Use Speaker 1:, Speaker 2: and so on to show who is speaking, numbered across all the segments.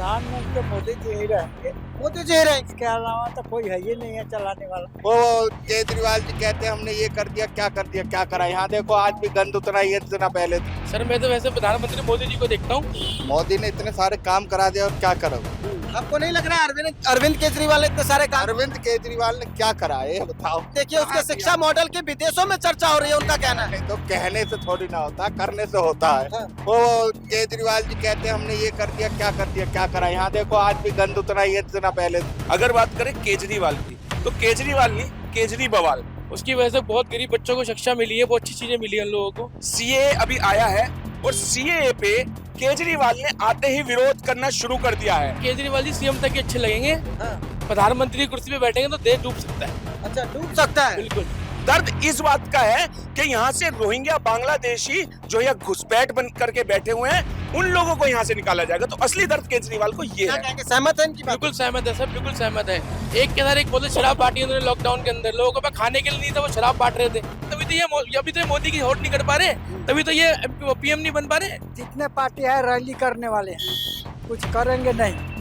Speaker 1: प्रधानमंत्री मोदी जी ही रहेंगे।
Speaker 2: मोदी जी रहेंगे।
Speaker 1: इसके अलावा तो कोई है ही नहीं है चलाने वाला।
Speaker 3: वो केजरीवाल जी कहते हैं हमने ये कर दिया क्या करा। यहाँ देखो आज भी गंद उतना ही है जितना पहले था।
Speaker 4: सर मैं तो वैसे प्रधानमंत्री मोदी जी को देखता हूँ।
Speaker 3: मोदी ने इतने सारे काम करा दिया और क्या करो।
Speaker 2: आपको नहीं लग रहा है अरविंद केजरीवाल ने इतने सारे काम?
Speaker 3: अरविंद केजरीवाल ने क्या करा है ये बताओ।
Speaker 2: देखिए उसके शिक्षा मॉडल की विदेशों में चर्चा हो रही है, उनका कहना है।
Speaker 3: तो कहने से थोड़ी ना होता, करने से होता है।
Speaker 2: हाँ।
Speaker 3: वो केजरीवाल जी कहते हैं हमने ये कर दिया क्या करा। यहाँ देखो आज भी गंद उतना ही है जितना पहले था।
Speaker 5: अगर बात करें केजरीवाल की तो केजरीवाल नहीं केजरीवाल।
Speaker 4: उसकी वजह से बहुत गरीब बच्चों को शिक्षा मिली है, बहुत अच्छी चीजें मिली है लोगों को।
Speaker 5: सीए अभी आया है और सीए पे केजरीवाल ने आते ही विरोध करना शुरू कर दिया है।
Speaker 4: केजरीवाल जी सीएम तक ही अच्छे लगेंगे।
Speaker 2: हाँ।
Speaker 4: प्रधानमंत्री की कुर्सी पे बैठेंगे तो देश डूब सकता है।
Speaker 2: अच्छा, डूब सकता है।
Speaker 4: बिल्कुल।
Speaker 5: दर्द इस बात का है कि यहाँ से रोहिंग्या बांग्लादेशी जो यहाँ घुसपैठ बन करके बैठे हुए हैं उन लोगों को यहाँ से निकाला जाएगा। तो असली दर्द केजरीवाल को ये
Speaker 2: क्या
Speaker 5: है।
Speaker 2: कहेंगे, सहमत है इनकी बात?
Speaker 4: बिल्कुल सहमत है सर, बिल्कुल सहमत है। एक के अंदर एक बोले शराब बांटी उन्होंने लॉकडाउन के अंदर, लोगों को पास खाने के लिए नहीं था, वो शराब बांट रहे थे। अभी तो ये मोदी की होट नहीं कर पा रहे, तभी तो ये पीएम नहीं बन पा रहे।
Speaker 1: जितने पार्टी है रैली करने वाले हैं, कुछ करेंगे नहीं।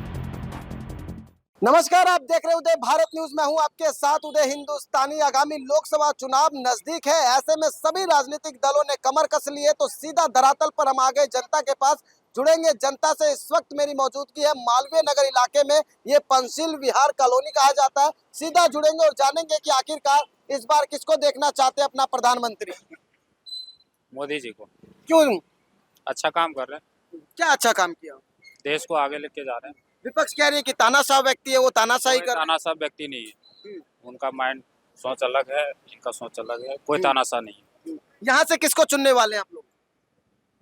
Speaker 2: नमस्कार, आप देख रहे उदय भारत न्यूज में हूं आपके साथ उदय हिंदुस्तानी। आगामी लोकसभा चुनाव नजदीक है, ऐसे में सभी राजनीतिक दलों ने कमर कस ली है। तो सीधा धरातल पर हम आ गए जनता के पास, जुड़ेंगे जनता से। इस वक्त मेरी मौजूदगी है मालवीय नगर इलाके में, ये पंचशील विहार कॉलोनी कहा जाता है। सीधा जुड़ेंगे और जानेंगे कि आखिरकार इस बार किसको देखना चाहते हैं अपना प्रधानमंत्री।
Speaker 6: मोदी जी को।
Speaker 2: क्यों?
Speaker 6: अच्छा काम कर रहे हैं,
Speaker 2: क्या अच्छा काम किया?
Speaker 6: देश को आगे लेके जा रहे हैं।
Speaker 2: विपक्ष कह रही है कि तानाशाह व्यक्ति है, वो तानाशाही कर रहे हैं।
Speaker 6: तानाशाह व्यक्ति नहीं है, उनका माइंड सोच अलग है, इनका सोच अलग है। कोई तानाशाह नहीं है।
Speaker 2: यहाँ से किसको चुनने वाले हैं आप लोग?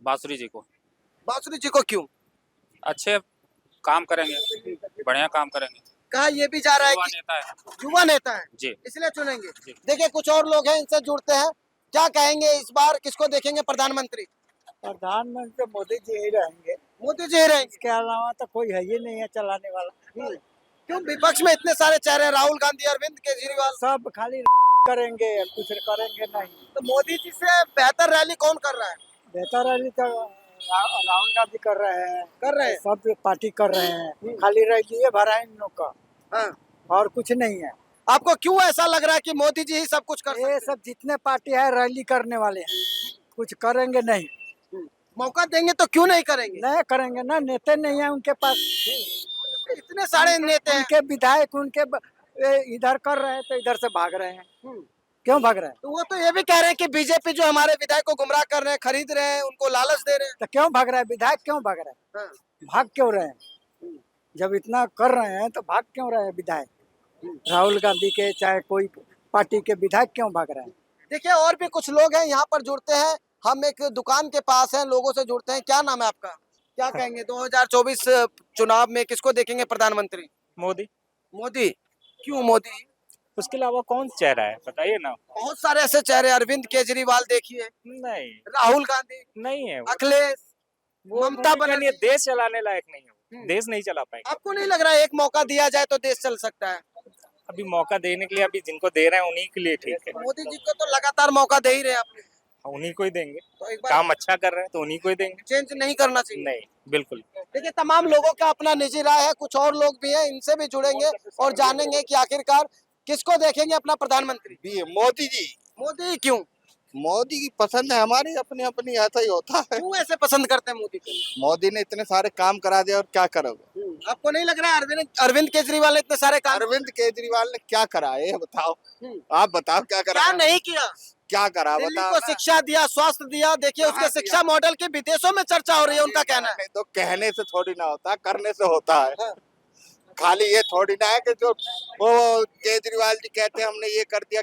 Speaker 6: बांसुरी जी को।
Speaker 2: बांसुरी जी को क्यों?
Speaker 6: अच्छे काम करेंगे, बढ़िया काम करेंगे।
Speaker 2: कहा ये भी जा रहा है
Speaker 6: युवा
Speaker 2: कि
Speaker 6: नेता है
Speaker 2: युवा नेता है,
Speaker 6: जी।
Speaker 2: इसलिए चुनेंगे।
Speaker 6: जी।
Speaker 2: देखिए कुछ और लोग हैं, इनसे जुड़ते हैं। क्या कहेंगे, इस बार किसको देखेंगे प्रधानमंत्री?
Speaker 1: प्रधानमंत्री मोदी जी ही रहेंगे।
Speaker 2: मोदी जी रहेंगे।
Speaker 1: इसके अलावा तो कोई है ही नहीं है चलाने वाला।
Speaker 2: क्यों? विपक्ष में इतने सारे चेहरे, राहुल गांधी, अरविंद केजरीवाल।
Speaker 1: सब खाली करेंगे, कुछ करेंगे नहीं।
Speaker 2: तो मोदी जी से बेहतर रैली कौन कर रहा है?
Speaker 1: बेहतर रैली तो राहुल गांधी कर रहे हैं, सब पार्टी कर रहे हैं। खाली रैली भरा है इन लोग का,
Speaker 2: हाँ।
Speaker 1: और कुछ नहीं है।
Speaker 2: आपको क्यों ऐसा लग रहा है कि मोदी जी ही सब कुछ कर
Speaker 1: ये
Speaker 2: सकते
Speaker 1: सब जितने पार्टी है रैली करने वाले हैं, कुछ करेंगे नहीं।
Speaker 2: हैं? मौका देंगे तो क्यों नहीं करेंगे?
Speaker 1: नहीं करेंगे ना, नेता नहीं है उनके पास।
Speaker 2: इतने सारे नेता हैं।
Speaker 1: उनके विधायक इधर कर रहे हैं तो इधर से भाग रहे हैं। क्यों भाग रहे हैं?
Speaker 2: तो वो तो ये भी कह रहे हैं कि बीजेपी जो हमारे विधायक को गुमराह कर रहे हैं, खरीद रहे हैं, उनको लालच दे रहे हैं।
Speaker 1: तो क्यों भाग रहे हैं? विधायक क्यों भाग रहे हैं?
Speaker 2: हाँ।
Speaker 1: भाग क्यों रहे हैं? जब इतना कर रहे हैं तो भाग क्यों रहे हैं विधायक? राहुल गांधी के चाहे कोई पार्टी के विधायक क्यों भाग रहे हैं?
Speaker 2: देखिए और भी कुछ लोग हैं यहाँ पर, जुड़ते हैं। हम एक दुकान के पास हैं, लोगों से जुड़ते हैं। क्या नाम है आपका? क्या कहेंगे 2024 चुनाव में किसको देखेंगे प्रधानमंत्री?
Speaker 7: मोदी।
Speaker 2: मोदी। क्यों मोदी?
Speaker 7: उसके अलावा कौन चेहरा है बताइए ना।
Speaker 2: बहुत सारे ऐसे चेहरे, अरविंद केजरीवाल देखिए,
Speaker 7: नहीं,
Speaker 2: राहुल गांधी,
Speaker 7: नहीं है वो।
Speaker 2: अखिलेश,
Speaker 7: वो
Speaker 2: ममता
Speaker 7: उनके लिए
Speaker 2: बनर्जी।
Speaker 7: देश चलाने लायक नहीं है वो। देश नहीं चला पाएंगे।
Speaker 2: आपको नहीं लग रहा है एक मौका दिया जाए तो देश चल सकता है?
Speaker 7: अभी मौका देने के लिए अभी जिनको दे रहे हैं उन्हीं के लिए ठीक है।
Speaker 2: मोदी जी को तो लगातार मौका दे ही रहे हैं आप।
Speaker 7: उन्हीं को ही देंगे।
Speaker 2: तो एक बार
Speaker 7: काम अच्छा कर रहे हैं तो उन्हीं को ही देंगे।
Speaker 2: चेंज नहीं करना चाहिए?
Speaker 7: नहीं, बिल्कुल।
Speaker 2: देखिए तमाम लोगों का अपना निजी राय है, कुछ और लोग भी हैं, इनसे भी जुड़ेंगे और जानेंगे कि आखिरकार किसको देखेंगे अपना प्रधानमंत्री।
Speaker 3: मोदी जी।
Speaker 2: मोदी क्यों?
Speaker 3: मोदी की पसंद है, हमारी अपनी अपनी ऐसा ही होता है।
Speaker 2: क्यों ऐसे पसंद करते हैं मोदी को?
Speaker 3: मोदी ने इतने सारे काम करा दिया और क्या करोगे।
Speaker 2: आपको नहीं लग रहा है अरविंद केजरीवाल ने इतने सारे काम?
Speaker 3: अरविंद केजरीवाल ने क्या करा है ये बताओ। आप बताओ क्या करा।
Speaker 2: क्या नहीं किया?
Speaker 3: क्या करा
Speaker 2: दिल्ली
Speaker 3: बताओ
Speaker 2: को
Speaker 3: ना।
Speaker 2: शिक्षा दिया, स्वास्थ्य दिया। देखिए उसके शिक्षा मॉडल की विदेशों में चर्चा हो रही है, उनका कहना है।
Speaker 3: तो कहने से थोड़ी ना होता, करने से होता है। खाली ये थोड़ी ना है कि जो वो केजरीवाल जी कहते हैं हमने ये कर दिया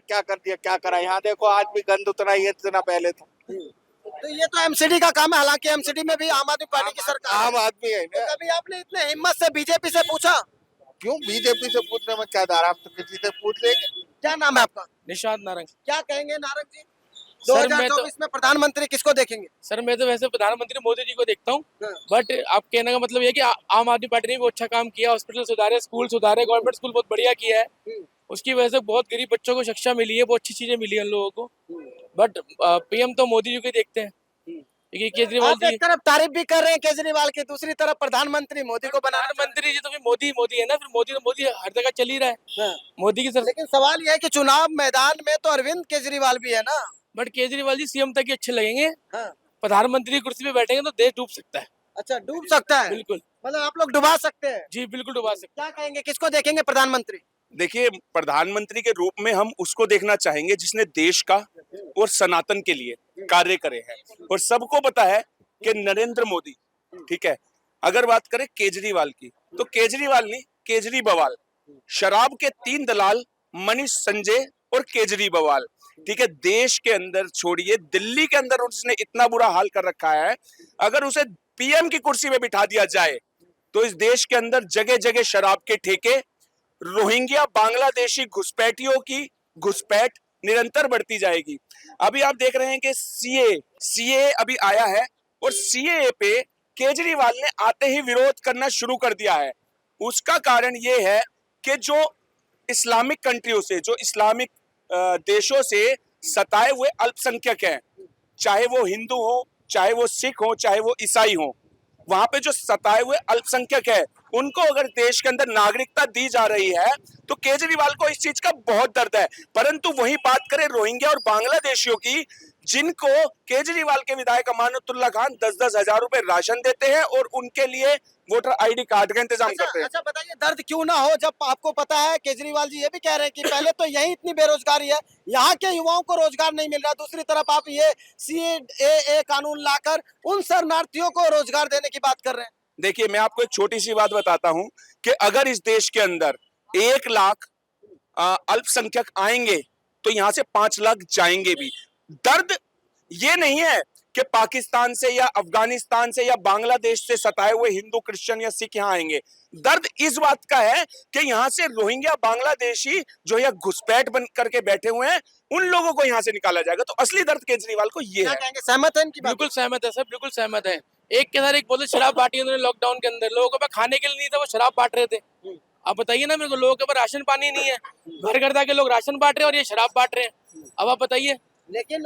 Speaker 3: क्या करा। यहाँ देखो आज भी गंद उतना ही है जितना पहले था।
Speaker 2: तो ये तो एमसीडी का काम है, हालांकि एमसीडी में भी आम आदमी पार्टी की सरकार
Speaker 3: आम
Speaker 2: है।
Speaker 3: आदमी है
Speaker 2: तो
Speaker 3: ना।
Speaker 2: कभी आपने इतने हिम्मत से बीजेपी से पूछा?
Speaker 3: क्यों बीजेपी से पूछने में क्या दार, आप तो किसी से पूछ लेंगे।
Speaker 2: क्या नाम है आपका?
Speaker 4: निशांत नारंग।
Speaker 2: क्या कहेंगे नारंग जी,
Speaker 4: सर, मैं
Speaker 2: 2024 में प्रधानमंत्री किसको देखेंगे?
Speaker 4: सर मैं तो वैसे प्रधानमंत्री मोदी जी को देखता हूँ।
Speaker 2: हाँ।
Speaker 4: बट आप कहने का मतलब ये है कि आम आदमी पार्टी ने भी अच्छा काम किया, हॉस्पिटल सुधारे, स्कूल सुधारे, गवर्नमेंट स्कूल बहुत बढ़िया किया है। उसकी वजह से बहुत गरीब बच्चों को शिक्षा मिली है, बहुत अच्छी चीजें मिली है लोगों को। बट पीएम तो मोदी जी को ही देखते हैं। क्योंकि केजरीवाल
Speaker 2: आप
Speaker 4: जी
Speaker 2: एक तरफ तारीफ भी कर रहे हैं केजरीवाल की, दूसरी तरफ प्रधानमंत्री मोदी को बनाना चाहते
Speaker 4: प्रधानमंत्री जी तो फिर मोदी मोदी है ना, फिर मोदी तो मोदी हर जगह चल ही रहा है,
Speaker 2: हैं। हाँ।
Speaker 4: मोदी की तरफ।
Speaker 2: लेकिन सवाल यह है कि चुनाव मैदान में तो अरविंद केजरीवाल भी है ना।
Speaker 4: बट केजरीवाल जी सीएम तक ही अच्छे लगेंगे,
Speaker 2: हाँ।
Speaker 4: प्रधानमंत्री की कुर्सी पे बैठेंगे तो देश डूब सकता है।
Speaker 2: अच्छा, डूब सकता है,
Speaker 4: बिल्कुल
Speaker 2: मतलब आप लोग डुबा सकते हैं।
Speaker 4: जी, बिल्कुल डुबा सकते
Speaker 2: क्या कहेंगे, किसको देखेंगे प्रधानमंत्री?
Speaker 5: देखिए, प्रधानमंत्री के रूप में हम उसको देखना चाहेंगे जिसने देश का और सनातन के लिए कार्य करे हैं। और सबको पता है कि नरेंद्र मोदी, ठीक है। अगर बात करें केजरीवाल की, तो केजरीवाल नहीं, केजरी बवाल, शराब के 3 दलाल, मनीष, संजय और केजरी बवाल, ठीक है। देश के अंदर छोड़िए, दिल्ली के अंदर उसने इतना बुरा हाल कर रखा है। अगर उसे पीएम की कुर्सी में बिठा दिया जाए तो इस देश के अंदर जगह जगह शराब के ठेके, रोहिंग्या बांग्लादेशी घुसपैठियों की घुसपैठ निरंतर बढ़ती जाएगी। अभी आप देख रहे हैं कि सीए अभी आया है और सीए पे केजरीवाल ने आते ही विरोध करना शुरू कर दिया है। उसका कारण ये है कि जो इस्लामिक कंट्रियों से, जो इस्लामिक देशों से सताए हुए अल्पसंख्यक हैं, चाहे वो हिंदू हो, चाहे वो सिख हो, चाहे वो ईसाई हो, वहां पे जो सताए हुए अल्पसंख्यक है, उनको अगर देश के अंदर नागरिकता दी जा रही है तो केजरीवाल को इस चीज का बहुत दर्द है। परंतु वही बात करें रोहिंग्या और बांग्लादेशियों की, जिनको केजरीवाल के विधायक अमानतुल्लाह खान 10-10 हजार रुपए राशन देते हैं और उनके लिए वोटर आईडी कार्ड का इंतजाम करते हैं।
Speaker 2: अच्छा बताइए, दर्द क्यों ना हो जब आपको पता है, केजरीवाल जी ये भी कह रहे हैं कि पहले तो यही इतनी बेरोजगारी है, यहाँ के युवाओं को रोजगार नहीं मिल रहा, दूसरी तरफ आप ये सीएए कानून लाकर उन शरणार्थियों को रोजगार देने की बात कर रहे हैं।
Speaker 5: देखिए, मैं आपको एक छोटी सी बात बताता हूं कि अगर इस देश के अंदर 1 लाख अल्पसंख्यक आएंगे तो यहां से 5 लाख जाएंगे भी। दर्द ये नहीं है कि पाकिस्तान से या अफगानिस्तान से या बांग्लादेश से सताए हुए हिंदू, क्रिश्चियन या सिख यहाँ आएंगे। दर्द इस बात का है कि यहाँ से रोहिंग्या बांग्लादेशी जो यहाँ घुसपैठ बन करके बैठे हुए हैं, उन लोगों को यहाँ से निकाला जाएगा। तो असली दर्द केजरीवाल को ये
Speaker 2: क्या
Speaker 5: है।
Speaker 2: कहेंगे, सहमत है इनकी बात?
Speaker 4: बिल्कुल सहमत है सर, बिल्कुल सहमत है। एक के साथ एक बोले शराब बांटी उन्होंने लॉकडाउन के अंदर, लोगों के पास खाने के लिए नहीं था, वो शराब बांट रहे थे। अब बताइए ना मेरे को, लोगों के पास राशन पानी नहीं है, घर घर जाके लोग राशन बांट रहे हैं और ये शराब बांट रहे हैं। अब आप बताइए।
Speaker 2: लेकिन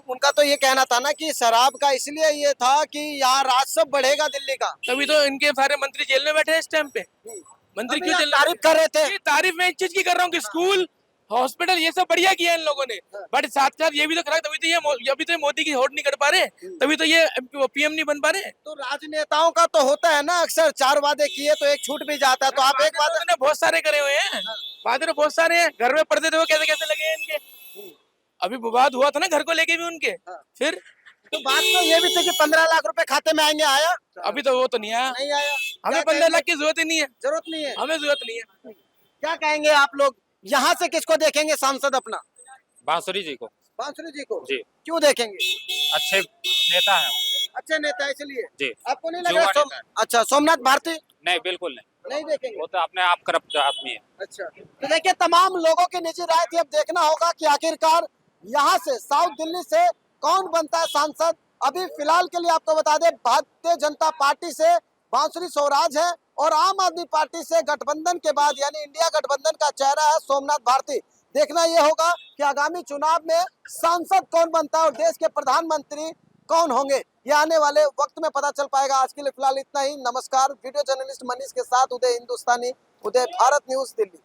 Speaker 2: उनका तो ये कहना था ना कि शराब का इसलिए ये था कि यहाँ राजस्व बढ़ेगा दिल्ली का।
Speaker 4: तभी तो इनके सारे मंत्री जेल में बैठे हैं इस टाइम पे। मंत्री क्यों जेल में
Speaker 2: तारीफ कर रहे थे?
Speaker 4: ये तारीफ मैं एक चीज की कर रहा हूँ कि स्कूल, हॉस्पिटल, ये सब बढ़िया किया इन लोगों ने, बट साथ साथ ये भी तो करा, तभी तो ये अभी तो मोदी की होड़ नहीं कर पा रहे, तभी तो ये पीएम नहीं बन पा रहे।
Speaker 2: तो राजनेताओं का तो होता है ना, अक्सर 4 वादे किए तो एक छूट भी जाता है, तो आप एक वादा।
Speaker 4: वादे बहुत सारे करे हुए हैं, वादे तो बहुत सारे हैं। घर में पर्दे थे वो कैसे कैसे लगे हैं इनके, अभी विवाद हुआ था ना घर को लेके भी उनके। फिर
Speaker 2: तो बात तो ये भी थी कि 15 लाख रुपए खाते में आएंगे, आया?
Speaker 4: अभी तो वो तो नहीं आया।
Speaker 2: नहीं आया।
Speaker 4: हमें 15 लाख की जरूरत ही नहीं है,
Speaker 2: जरूरत नहीं है।
Speaker 4: हमें जरूरत नहीं है।
Speaker 2: क्या कहेंगे आप लोग, यहाँ से किसको देखेंगे सांसद अपना?
Speaker 6: बांसुरी जी को।
Speaker 2: बांसुरी जी को?
Speaker 6: जी।
Speaker 2: क्यों देखेंगे?
Speaker 6: अच्छे नेता हैं वो।
Speaker 2: अच्छे नेता है इसलिए?
Speaker 6: जी।
Speaker 2: आपको नहीं लग
Speaker 6: युवा
Speaker 2: रहा
Speaker 6: नेता है।
Speaker 2: अच्छा, सोमनाथ भारती
Speaker 6: नहीं, बिल्कुल नहीं,
Speaker 2: नहीं देखेंगे?
Speaker 6: वो तो अपने आप करप्ट आदमी है।
Speaker 2: अच्छा, तो देखिए तमाम लोगों की निजी राय थी। अब देखना होगा कि आखिरकार यहाँ से साउथ दिल्ली से कौन बनता है सांसद। अभी फिलहाल के लिए आपको बता दें, भारतीय जनता पार्टी से बांसुरी स्वराज है और आम आदमी पार्टी से गठबंधन के बाद यानी इंडिया गठबंधन का चेहरा है सोमनाथ भारती। देखना यह होगा कि आगामी चुनाव में सांसद कौन बनता है और देश के प्रधानमंत्री कौन होंगे, ये आने वाले वक्त में पता चल पाएगा। आज के लिए फिलहाल इतना ही। नमस्कार। वीडियो जर्नलिस्ट मनीष के साथ उदय हिंदुस्तानी, उदय भारत न्यूज, दिल्ली।